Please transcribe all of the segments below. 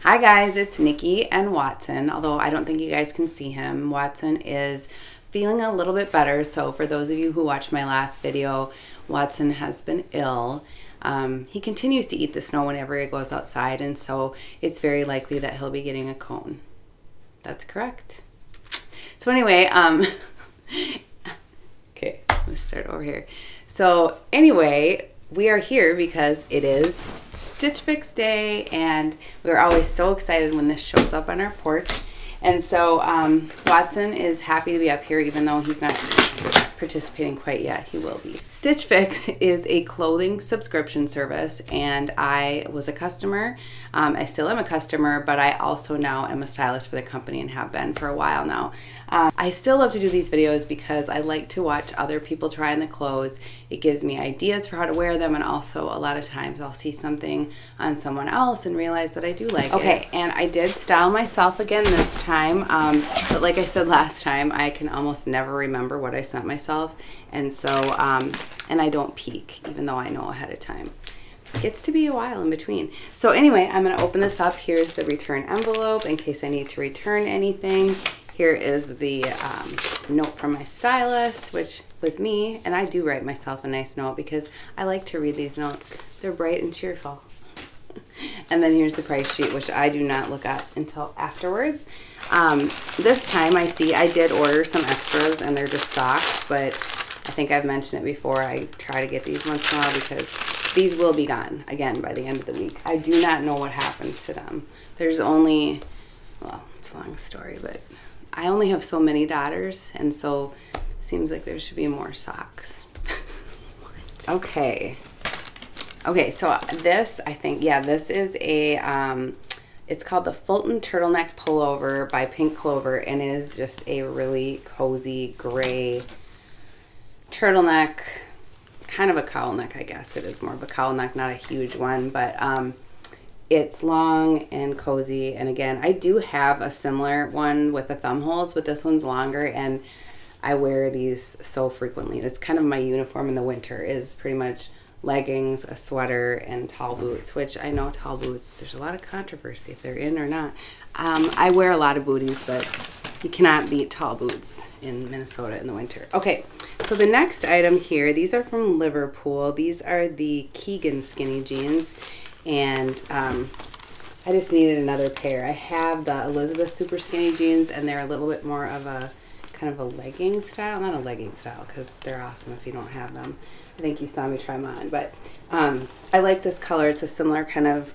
Hi guys, it's Nikki and Watson, although I don't think you guys can see him. Watson is feeling a little bit better, so for those of you who watched my last video, Watson has been ill. He continues to eat the snow whenever he goes outside, and so it's very likely that he'll be getting a cone. That's correct. So anyway, okay, let's start over here. So anyway, we are here because it is Stitch Fix Day, and we're always so excited when this shows up on our porch. And so Watson is happy to be up here, even though he's not participating quite yet. He will be. Stitch Fix is a clothing subscription service, and I was a customer. I still am a customer, but I also now am a stylist for the company and have been for a while now. I still love to do these videos because I like to watch other people try on the clothes. It gives me ideas for how to wear them, and also a lot of times I'll see something on someone else and realize that I do like it. Okay, and I did style myself again this time, but like I said last time, I can almost never remember what I sent myself, and so, and I don't peek, even though I know ahead of time. It gets to be a while in between. So anyway, I'm gonna open this up. Here's the return envelope in case I need to return anything. Here is the note from my stylist, which was me, and I do write myself a nice note because I like to read these notes. They're bright and cheerful. And then here's the price sheet, which I do not look at until afterwards. This time I see I did order some extras, and they're just socks, but I think I've mentioned it before. I try to get these once in a while because these will be gone again by the end of the week. I do not know what happens to them. There's only, well, it's a long story, but I only have so many daughters, and so it seems like there should be more socks. Okay. Okay, so this, I think, yeah, this is a, it's called the Fulton Turtleneck Pullover by Pink Clover, and it is just a really cozy gray turtleneck, kind of a cowl neck, I guess. It is more of a cowl neck, not a huge one, but it's long and cozy. And again, I do have a similar one with the thumb holes, but this one's longer, and I wear these so frequently. It's kind of my uniform in the winter, is pretty much leggings, a sweater, and tall boots, which I know tall boots, there's a lot of controversy if they're in or not. I wear a lot of booties, but you cannot beat tall boots in Minnesota in the winter. Okay, so the next item here, these are from Liverpool. These are the Keegan skinny jeans, and I just needed another pair. I have the Elizabeth super skinny jeans, and they're a little bit more of a kind of a legging style. Not a legging style, because they're awesome if you don't have them. I think you saw me try them on, but I like this color. It's a similar kind of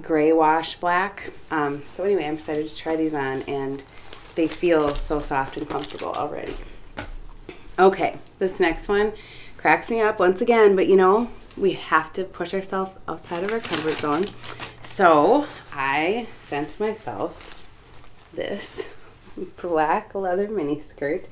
gray wash black. So anyway, I'm excited to try these on, and they feel so soft and comfortable already. Okay, this next one cracks me up once again, but you know, we have to push ourselves outside of our comfort zone. So I sent myself this black leather mini skirt,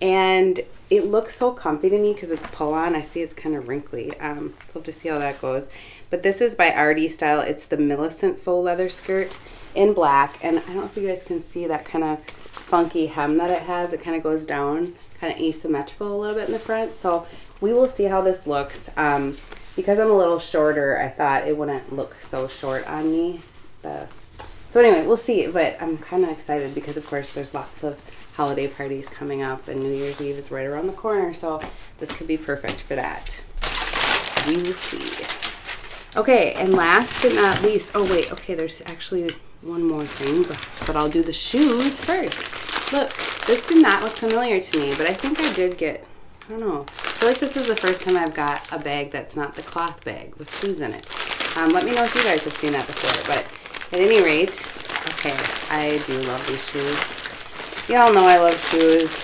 and it looks so comfy to me because it's pull-on. I see it's kind of wrinkly, so we'll have to see how that goes. But this is by RD Style. It's the Millicent faux leather skirt in black, and I don't know if you guys can see that kind of funky hem that it has. It kind of goes down, kind of asymmetrical a little bit in the front. So we will see how this looks. Because I'm a little shorter, I thought it wouldn't look so short on me. So anyway, we'll see, but I'm kind of excited because, of course, there's lots of holiday parties coming up, and New Year's Eve is right around the corner, so this could be perfect for that. We will see. Okay, and last but not least, oh wait, okay, there's actually one more thing, but I'll do the shoes first. Look, this did not look familiar to me, but I think I did get, I don't know, I feel like this is the first time I've got a bag that's not the cloth bag with shoes in it. Let me know if you guys have seen that before, but at any rate, okay, I do love these shoes. Y'all know I love shoes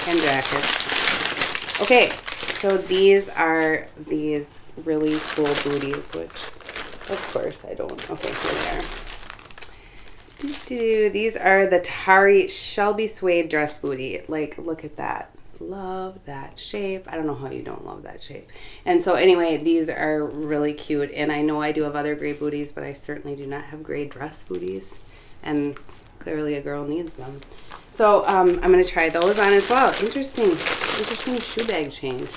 and jackets. Okay, so these are these really cool booties, which of course I don't. Okay, here they are. These are the Tari Shelby Suede dress booty. Like, look at that. Love that shape. I don't know how you don't love that shape. And so anyway, these are really cute, and I know I do have other gray booties, but I certainly do not have gray dress booties, and clearly a girl needs them. So I'm going to try those on as well. Interesting shoe bag change.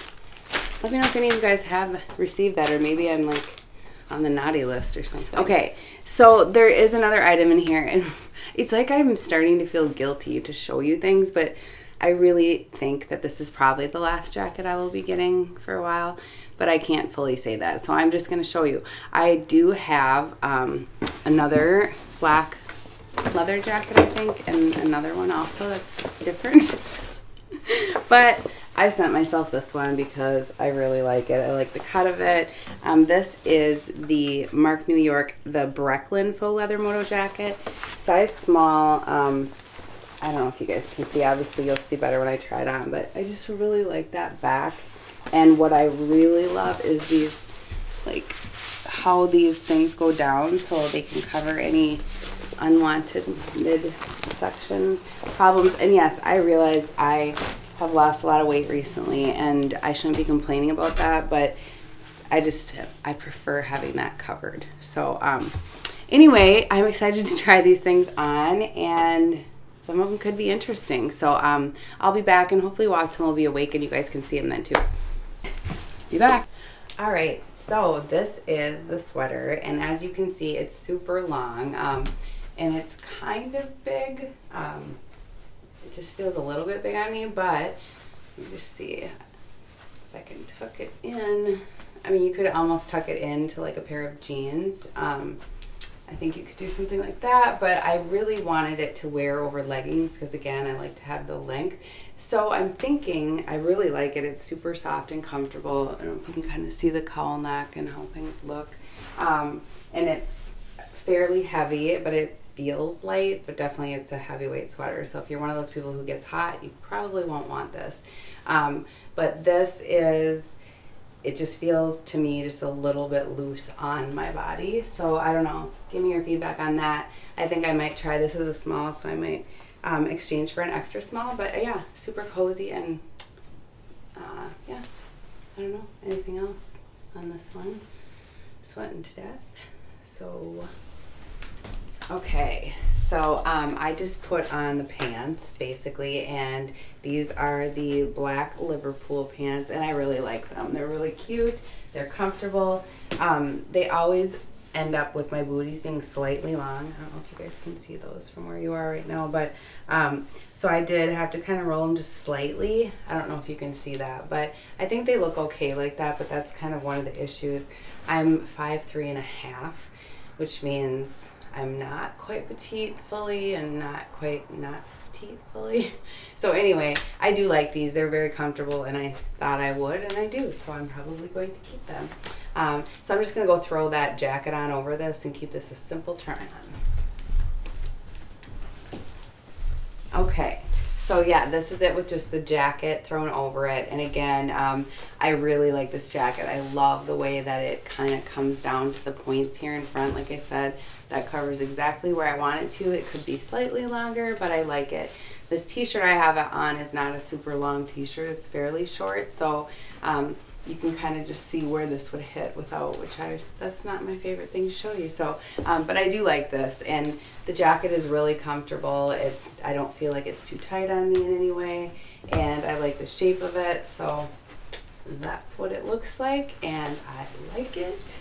Let me know if any of you guys have received that, or maybe I'm like on the naughty list or something. Okay, so there is another item in here, and it's like I'm starting to feel guilty to show you things, but I really think that this is probably the last jacket I will be getting for a while, but I can't fully say that, so I'm just going to show you. I do have another black leather jacket, I think, and another one also that's different. But I sent myself this one because I really like it. I like the cut of it. This is the Mark New York, the Brecklin faux leather moto jacket. Size small. I don't know if you guys can see. Obviously, you'll see better when I try it on. But I just really like that back. And what I really love is these, like, how these things go down so they can cover any unwanted midsection problems. And yes, I realize I have lost a lot of weight recently, and I shouldn't be complaining about that, but I prefer having that covered. So anyway, I'm excited to try these things on, and some of them could be interesting. So I'll be back, and hopefully Watson will be awake and you guys can see him then too. Be back. All right, so this is the sweater, and as you can see, it's super long, and it's kind of big. It just feels a little bit big on me, but let me just see if I can tuck it in. I mean, you could almost tuck it into like a pair of jeans. I think you could do something like that, but I really wanted it to wear over leggings because, again, I like to have the length. So I'm thinking, I really like it. It's super soft and comfortable. I don't know if you can kind of see the cowl neck and how things look. And it's fairly heavy, but it feels light, but definitely it's a heavyweight sweater. So if you're one of those people who gets hot, you probably won't want this. But this is, it just feels to me just a little bit loose on my body. So I don't know, give me your feedback on that. I think I might try this as a small, so I might exchange for an extra small, but yeah, super cozy. And yeah, I don't know, anything else on this one? Sweating to death. So okay, so I just put on the pants basically, and these are the black Liverpool pants, and I really like them. They're really cute, they're comfortable. They always end up with my booties being slightly long. I don't know if you guys can see those from where you are right now, but so I did have to kind of roll them just slightly. I don't know if you can see that, but I think they look okay like that, but that's kind of one of the issues. I'm 5'3.5", which means I'm not quite petite fully and not quite not petite fully. So anyway, I do like these. They're very comfortable, and I thought I would, and I do, so I'm probably going to keep them. So I'm just going to go throw that jacket on over this and keep this a simple try on. Okay, so yeah, this is it with just the jacket thrown over it. And again, I really like this jacket. I love the way that it kind of comes down to the points here in front. Like I said, that covers exactly where I want it to. It could be slightly longer, but I like it. This t-shirt I have it on is not a super long t-shirt. It's fairly short, so you can kind of just see where this would hit without, that's not my favorite thing to show you. So, but I do like this, and the jacket is really comfortable. I don't feel like it's too tight on me in any way, and I like the shape of it. So that's what it looks like, and I like it.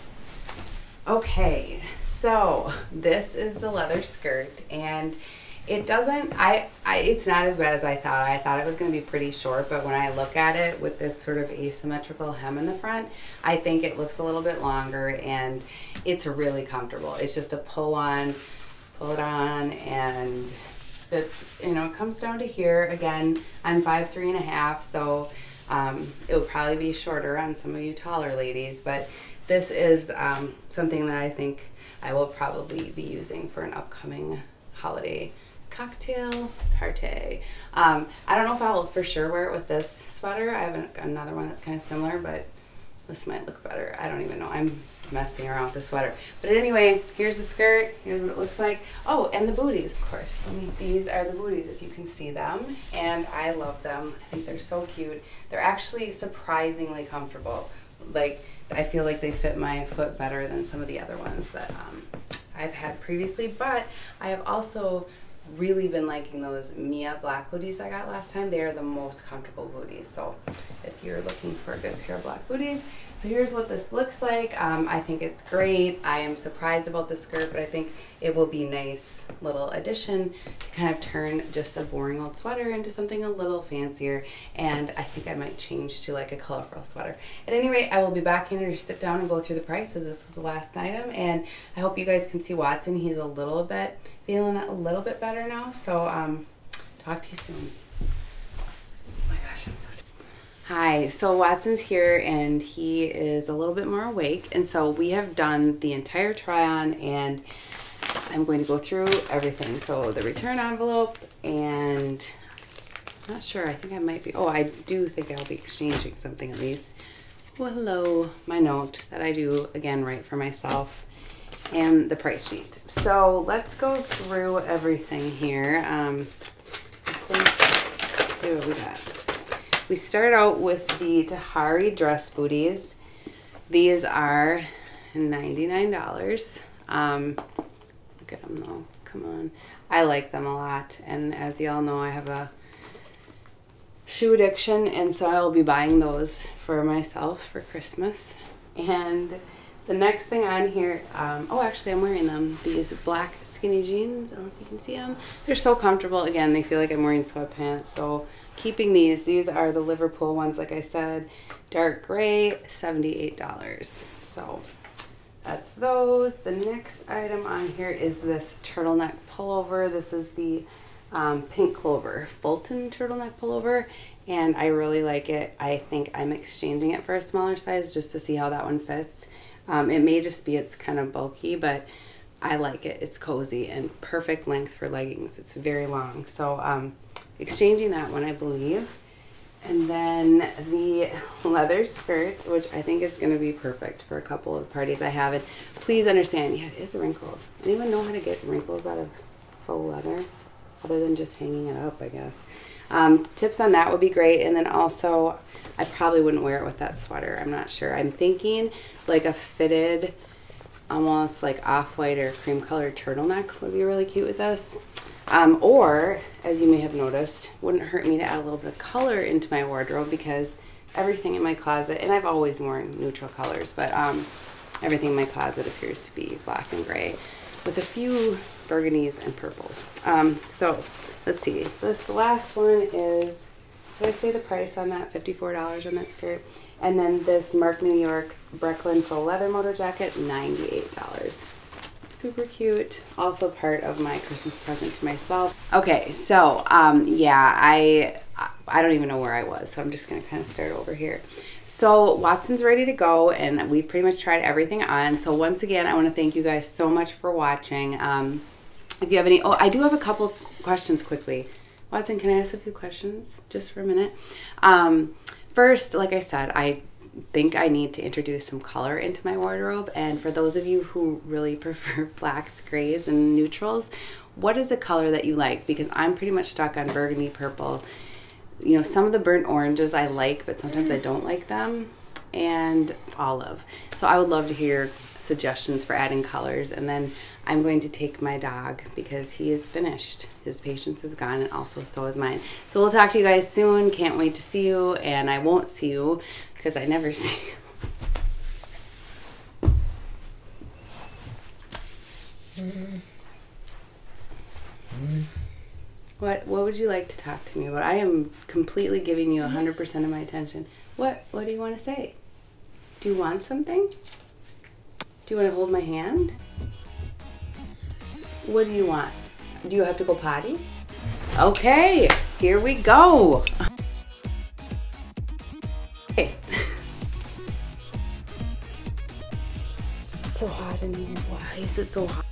Okay, so this is the leather skirt, and it doesn't, it's not as bad as I thought. I thought it was going to be pretty short, but when I look at it with this sort of asymmetrical hem in the front, I think it looks a little bit longer, and it's really comfortable. It's just a pull it on, and it's, you know, it comes down to here. Again, I'm 5'3.5", so it will probably be shorter on some of you taller ladies, but this is something that I think I will probably be using for an upcoming holiday cocktail party. I don't know if I'll for sure wear it with this sweater. I have another one that's kind of similar, but this might look better. I don't even know. I'm messing around with the sweater. But anyway, here's the skirt. Here's what it looks like. Oh, and the booties, of course. These are the booties, if you can see them. And I love them. I think they're so cute. They're actually surprisingly comfortable. Like, I feel like they fit my foot better than some of the other ones that I've had previously. But I have also really been liking those Mia black booties I got last time. They are the most comfortable booties. So if you're looking for a good pair of black booties, so here's what this looks like. I think it's great. I am surprised about the skirt, but I think it will be a nice little addition to kind of turn just a boring old sweater into something a little fancier. And I think I might change to like a colorful sweater. At any rate, I will be back in here to sit down and go through the prices. This was the last item, and I hope you guys can see Watson. He's feeling a little bit better now. So talk to you soon. Oh my gosh, I'm so Hi, so Watson's here and he is a little bit more awake, and so we have done the entire try-on and I'm going to go through everything. So the return envelope, and I'm not sure, I think I might be, oh, I do think I'll be exchanging something at least. Well, hello, my note that I do again write for myself, and the price sheet. So let's go through everything here. Let's see what we got. We start out with the Tahari dress booties. These are $99. Look at them though, come on. I like them a lot, and as y'all know, I have a shoe addiction, and so I'll be buying those for myself for Christmas. And the next thing on here, oh, actually I'm wearing them, these black skinny jeans. I don't know if you can see them. They're so comfortable. Again, they feel like I'm wearing sweatpants, so keeping these are the Liverpool ones, like I said, dark gray, $78. So that's those. The next item on here is this turtleneck pullover. This is the pink clover Fulton turtleneck pullover, and I really like it. I think I'm exchanging it for a smaller size just to see how that one fits. It may just be it's kind of bulky, but I like it. It's cozy and perfect length for leggings. It's very long, so exchanging that one, I believe. And then the leather skirt, which I think is going to be perfect for a couple of parties I have. And please understand, yeah, it is wrinkled. Anyone know how to get wrinkles out of faux leather other than just hanging it up, I guess? Tips on that would be great. And then also, I probably wouldn't wear it with that sweater. I'm not sure. I'm thinking like a fitted, almost like off-white or cream colored turtleneck would be really cute with this. Or, as you may have noticed, wouldn't hurt me to add a little bit of color into my wardrobe, because everything in my closet, and I've always worn neutral colors, but everything in my closet appears to be black and gray with a few burgundies and purples. So let's see, this last one is, did I say the price on that? $54 on that skirt. And then this Mark New York Brecklin faux leather motor jacket, $98. Super cute. Also part of my Christmas present to myself. Okay, so yeah, I don't even know where I was, so I'm just gonna kind of start over here. So Watson's ready to go, and we've pretty much tried everything on. So once again, I want to thank you guys so much for watching. If you have any, oh, I do have a couple questions quickly. Watson, can I ask a few questions just for a minute? First, like I said, I think I need to introduce some color into my wardrobe, and for those of you who really prefer blacks, grays, and neutrals, what is a color that you like? Because I'm pretty much stuck on burgundy, purple. You know, some of the burnt oranges I like, but sometimes I don't like them, and olive. So I would love to hear suggestions for adding colors. And then I'm going to take my dog because he is finished. His patience is gone, and also so is mine. So we'll talk to you guys soon. Can't wait to see you, and I won't see you because I never see you. What would you like to talk to me about? I am completely giving you 100% of my attention. What do you want to say? Do you want something? Do you want to hold my hand? What do you want? Do you have to go potty? Okay, here we go. Okay. It's so hot in here. Why is it so hot?